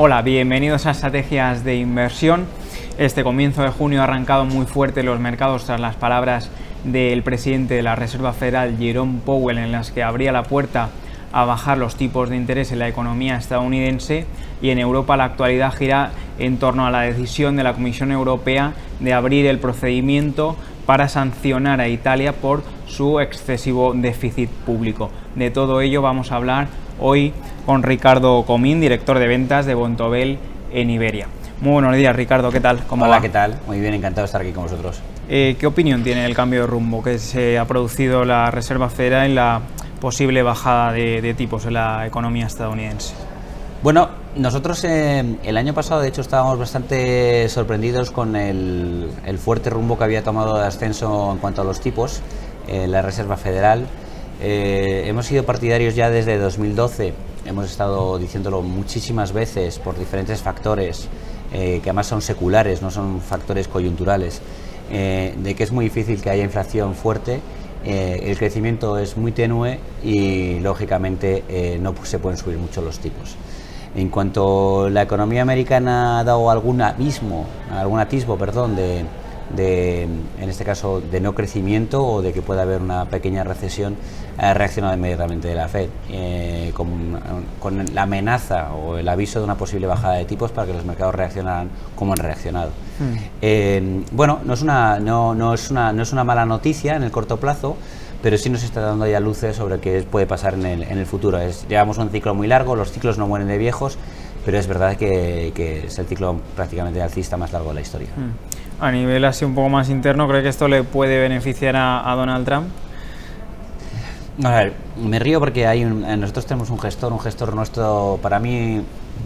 Hola, bienvenidos a Estrategias de Inversión. Este comienzo de junio ha arrancado muy fuerte los mercados tras las palabras del presidente de la Reserva Federal, Jerome Powell, en las que abría la puerta a bajar los tipos de interés en la economía estadounidense, y en Europa la actualidad gira en torno a la decisión de la Comisión Europea de abrir el procedimiento para sancionar a Italia por su excesivo déficit público. De todo ello vamos a hablar hoy con Ricardo Comín, director de ventas de Bontobel en Iberia. Muy buenos días, Ricardo, ¿qué tal? ¿Cómo va? ¿Qué tal? Muy bien, encantado de estar aquí con vosotros. ¿Qué opinión tiene el cambio de rumbo que se ha producido la Reserva Federal en la posible bajada de tipos en la economía estadounidense? Bueno, nosotros el año pasado, de hecho, estábamos bastante sorprendidos con el fuerte rumbo que había tomado de ascenso en cuanto a los tipos la Reserva Federal. Hemos sido partidarios ya desde 2012, hemos estado diciéndolo muchísimas veces por diferentes factores, que además son seculares, no son factores coyunturales, de que es muy difícil que haya inflación fuerte. El crecimiento es muy tenue y lógicamente no se pueden subir mucho los tipos. En cuanto la economía americana ha dado algún atisbo, en este caso de no crecimiento o de que pueda haber una pequeña recesión, ha reaccionado inmediatamente la Fed con la amenaza o el aviso de una posible bajada de tipos para que los mercados reaccionaran como han reaccionado. Bueno, no es una mala noticia en el corto plazo, pero sí nos está dando ya luces sobre qué puede pasar en el futuro. Llevamos un ciclo muy largo, los ciclos no mueren de viejos, pero es verdad que es el ciclo prácticamente alcista más largo de la historia. A nivel así un poco más interno, ¿cree que esto le puede beneficiar a Donald Trump? A ver, me río porque nosotros tenemos un gestor nuestro, para mí,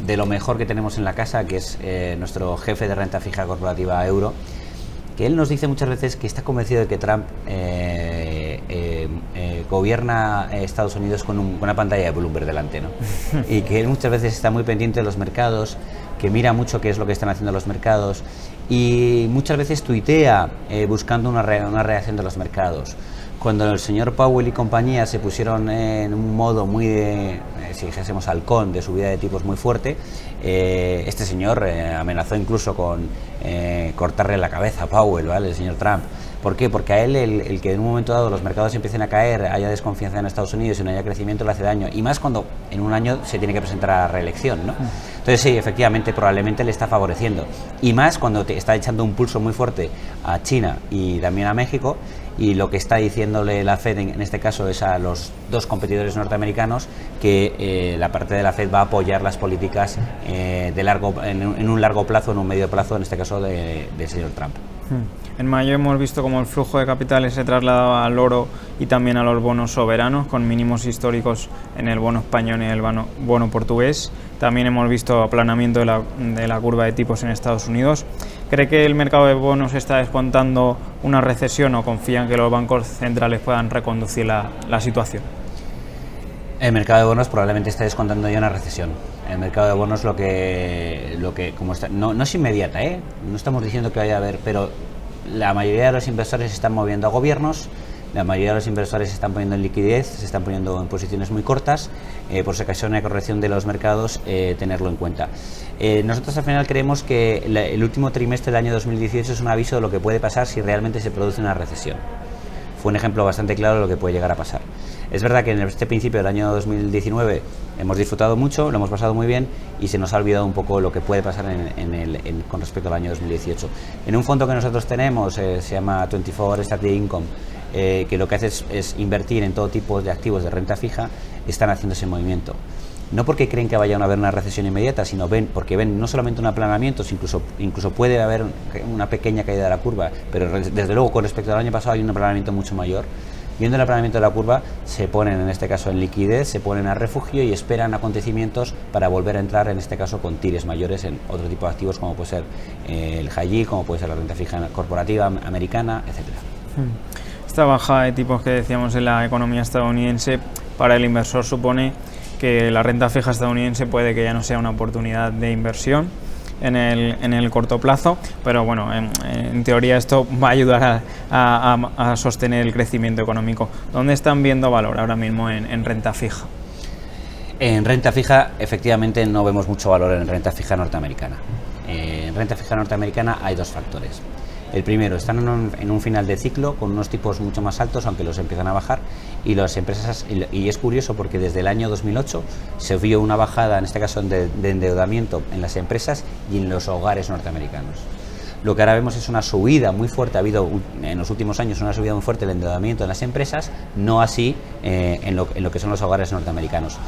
de lo mejor que tenemos en la casa, que es nuestro jefe de renta fija corporativa Euro, que él nos dice muchas veces que está convencido de que Trump gobierna Estados Unidos con una pantalla de Bloomberg delante, ¿no? Y que él muchas veces está muy pendiente de los mercados, que mira mucho qué es lo que están haciendo los mercados y muchas veces tuitea buscando una reacción de los mercados. Cuando el señor Powell y compañía se pusieron en un modo muy de, si dijésemos halcón, de subida de tipos muy fuerte, este señor amenazó incluso con cortarle la cabeza a Powell, ¿vale? El señor Trump. ¿Por qué? Porque a él el que en un momento dado los mercados empiecen a caer, haya desconfianza en Estados Unidos y no haya crecimiento, le hace daño. Y más cuando en un año se tiene que presentar a la reelección, ¿no? Entonces sí, efectivamente, probablemente le está favoreciendo. Y más cuando te está echando un pulso muy fuerte a China y también a México, y lo que está diciéndole la Fed en este caso es a los dos competidores norteamericanos que la parte de la Fed va a apoyar las políticas en un largo plazo, en un medio plazo, en este caso del señor Trump. En mayo hemos visto cómo el flujo de capitales se trasladaba al oro y también a los bonos soberanos, con mínimos históricos en el bono español y en el bono portugués. También hemos visto aplanamiento de la curva de tipos en Estados Unidos. ¿Cree que el mercado de bonos está descontando una recesión o confía en que los bancos centrales puedan reconducir la situación? El mercado de bonos probablemente está descontando ya una recesión. El mercado de bonos lo que como está, no es inmediata, no estamos diciendo que vaya a haber, pero la mayoría de los inversores se están moviendo a gobiernos, la mayoría de los inversores se están poniendo en liquidez, se están poniendo en posiciones muy cortas, por si acaso una corrección de los mercados, tenerlo en cuenta. Nosotros al final creemos que el último trimestre del año 2018 es un aviso de lo que puede pasar si realmente se produce una recesión. Fue un ejemplo bastante claro de lo que puede llegar a pasar. Es verdad que en este principio del año 2019 hemos disfrutado mucho, lo hemos pasado muy bien y se nos ha olvidado un poco lo que puede pasar con respecto al año 2018. En un fondo que nosotros tenemos, se llama 24 Strategic Income, que lo que hace es invertir en todo tipo de activos de renta fija, están haciendo ese movimiento. No porque creen que vaya a haber una recesión inmediata, sino porque ven no solamente un aplanamiento, incluso puede haber una pequeña caída de la curva, pero desde luego con respecto al año pasado hay un aplanamiento mucho mayor. Viendo el aplanamiento de la curva, se ponen en este caso en liquidez, se ponen a refugio y esperan acontecimientos para volver a entrar, en este caso con tires mayores en otro tipo de activos como puede ser el high yield, como puede ser la renta fija corporativa americana, etcétera. Esta bajada de tipos que decíamos en la economía estadounidense para el inversor supone que la renta fija estadounidense puede que ya no sea una oportunidad de inversión en el corto plazo, pero bueno, en teoría esto va a ayudar a sostener el crecimiento económico. ¿Dónde están viendo valor ahora mismo en renta fija? En renta fija, efectivamente, no vemos mucho valor en renta fija norteamericana. En renta fija norteamericana hay dos factores. El primero, están en un final de ciclo con unos tipos mucho más altos, aunque los empiezan a bajar, y las empresas, y es curioso porque desde el año 2008 se vio una bajada, en este caso de endeudamiento en las empresas y en los hogares norteamericanos. Lo que ahora vemos es una subida muy fuerte, ha habido en los últimos años una subida muy fuerte del endeudamiento en las empresas, no así en lo que son los hogares norteamericanos.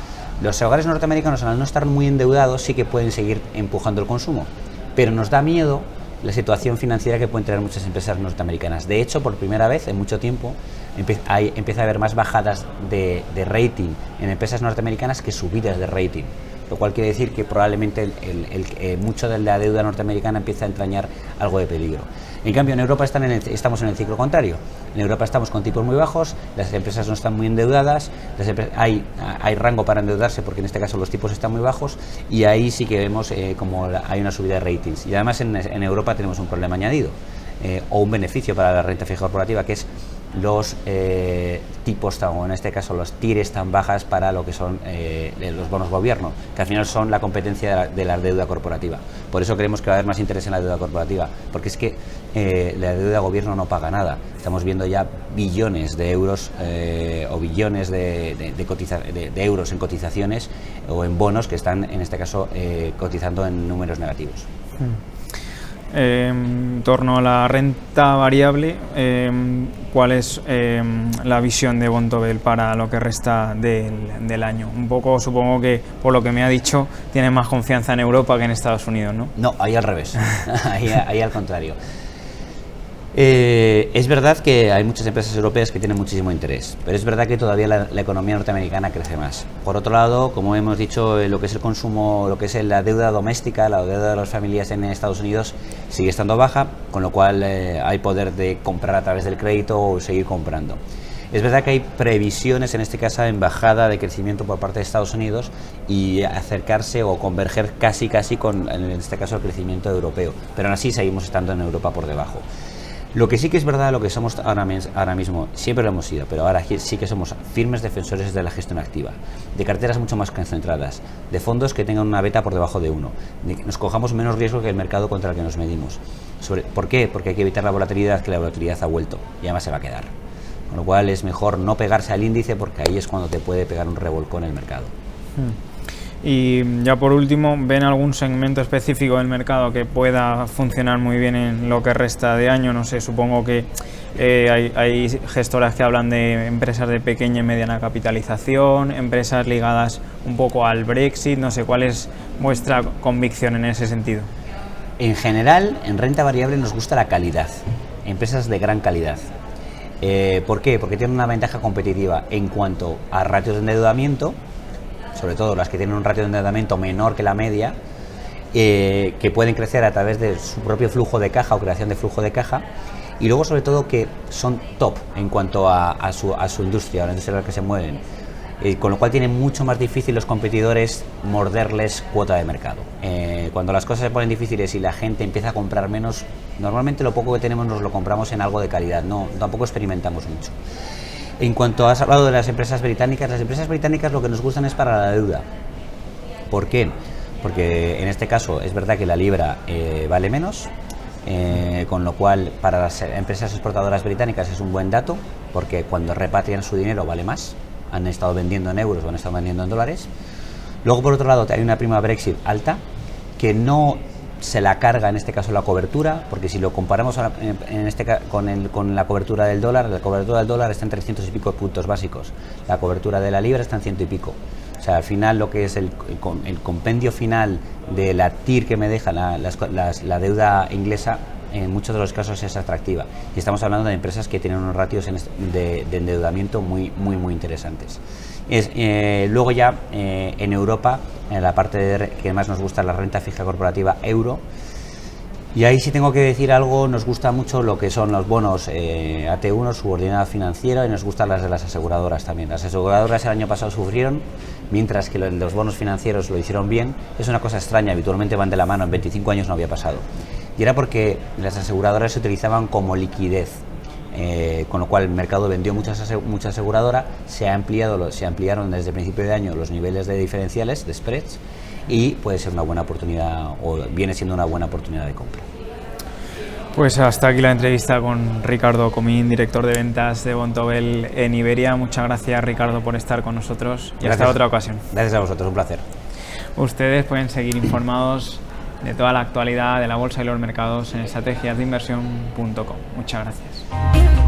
Los hogares norteamericanos, al no estar muy endeudados, sí que pueden seguir empujando el consumo, pero nos da miedo la situación financiera que pueden tener muchas empresas norteamericanas. De hecho, por primera vez en mucho tiempo empieza a haber más bajadas de rating en empresas norteamericanas que subidas de rating, lo cual quiere decir que probablemente mucho de la deuda norteamericana empieza a entrañar algo de peligro. En cambio, en Europa estamos en el ciclo contrario. En Europa estamos con tipos muy bajos, las empresas no están muy endeudadas, hay rango para endeudarse porque en este caso los tipos están muy bajos, y ahí sí que vemos como hay una subida de ratings. Y además en Europa tenemos un problema añadido, o un beneficio para la renta fija corporativa, que es los tipos, o en este caso los tires tan bajas para lo que son los bonos gobierno, que al final son la competencia de la deuda corporativa. Por eso creemos que va a haber más interés en la deuda corporativa, porque es que la deuda gobierno no paga nada. Estamos viendo ya billones de euros o billones de euros en cotizaciones o en bonos que están, en este caso, cotizando en números negativos. En torno a la renta variable, ¿cuál es la visión de Vontobel para lo que resta del año? Un poco, supongo que por lo que me ha dicho, tiene más confianza en Europa que en Estados Unidos, ¿no? No, ahí al revés, ahí al contrario. Es verdad que hay muchas empresas europeas que tienen muchísimo interés, pero es verdad que todavía la economía norteamericana crece más. Por otro lado, como hemos dicho, lo que es el consumo, lo que es la deuda doméstica, la deuda de las familias en Estados Unidos sigue estando baja, con lo cual hay poder de comprar a través del crédito o seguir comprando. Es verdad que hay previsiones, en este caso, en bajada de crecimiento por parte de Estados Unidos y acercarse o converger casi con, en este caso, el crecimiento europeo, pero aún así seguimos estando en Europa por debajo. Lo que sí que es verdad, lo que somos ahora mismo, siempre lo hemos sido, pero ahora sí que somos firmes defensores de la gestión activa, de carteras mucho más concentradas, de fondos que tengan una beta por debajo de 1, de que nos cojamos menos riesgo que el mercado contra el que nos medimos. ¿Por qué? Porque hay que evitar la volatilidad, que la volatilidad ha vuelto y además se va a quedar. Con lo cual es mejor no pegarse al índice, porque ahí es cuando te puede pegar un revolcón el mercado. Y ya por último, ¿ven algún segmento específico del mercado que pueda funcionar muy bien en lo que resta de año? No sé, supongo que hay gestoras que hablan de empresas de pequeña y mediana capitalización, empresas ligadas un poco al Brexit, no sé, ¿cuál es vuestra convicción en ese sentido? En general, en renta variable nos gusta la calidad, empresas de gran calidad. ¿Por qué? Porque tienen una ventaja competitiva en cuanto a ratios de endeudamiento, sobre todo las que tienen un ratio de endeudamiento menor que la media, que pueden crecer a través de su propio flujo de caja o creación de flujo de caja, y luego sobre todo que son top en cuanto a su industria, a la industria en la que se mueven, con lo cual tienen mucho más difícil los competidores morderles cuota de mercado. Cuando las cosas se ponen difíciles y la gente empieza a comprar menos, normalmente lo poco que tenemos nos lo compramos en algo de calidad, tampoco experimentamos mucho. En cuanto has hablado de las empresas británicas lo que nos gustan es para la deuda. ¿Por qué? Porque en este caso es verdad que la libra vale menos, con lo cual para las empresas exportadoras británicas es un buen dato, porque cuando repatrian su dinero vale más, han estado vendiendo en euros o han estado vendiendo en dólares. Luego, por otro lado, hay una prima Brexit alta, que no se la carga en este caso la cobertura, porque si lo comparamos con la cobertura del dólar está en 300 y pico puntos básicos, la cobertura de la libra está en 100 y pico. O sea, al final lo que es el compendio final de la TIR que me deja la deuda inglesa, en muchos de los casos es atractiva, y estamos hablando de empresas que tienen unos ratios de endeudamiento muy interesantes. Luego ya en Europa, en la parte que más nos gusta, la renta fija corporativa euro, y ahí sí tengo que decir algo, nos gusta mucho lo que son los bonos AT1, subordinado financiero, y nos gustan las de las aseguradoras también. Las aseguradoras el año pasado sufrieron, mientras que los bonos financieros lo hicieron bien. Es una cosa extraña, habitualmente van de la mano, en 25 años no había pasado. Y era porque las aseguradoras se utilizaban como liquidez con lo cual el mercado vendió mucha aseguradora, se ampliaron desde el principio de año los niveles de diferenciales, de spreads, y puede ser una buena oportunidad, o viene siendo una buena oportunidad de compra. Pues hasta aquí la entrevista con Ricardo Comín, director de ventas de Vontobel en Iberia. Muchas gracias, Ricardo, por estar con nosotros y hasta otra ocasión. Gracias a vosotros, un placer. Ustedes pueden seguir informados de toda la actualidad de la bolsa y los mercados en estrategiasdeinversión.com. Muchas gracias.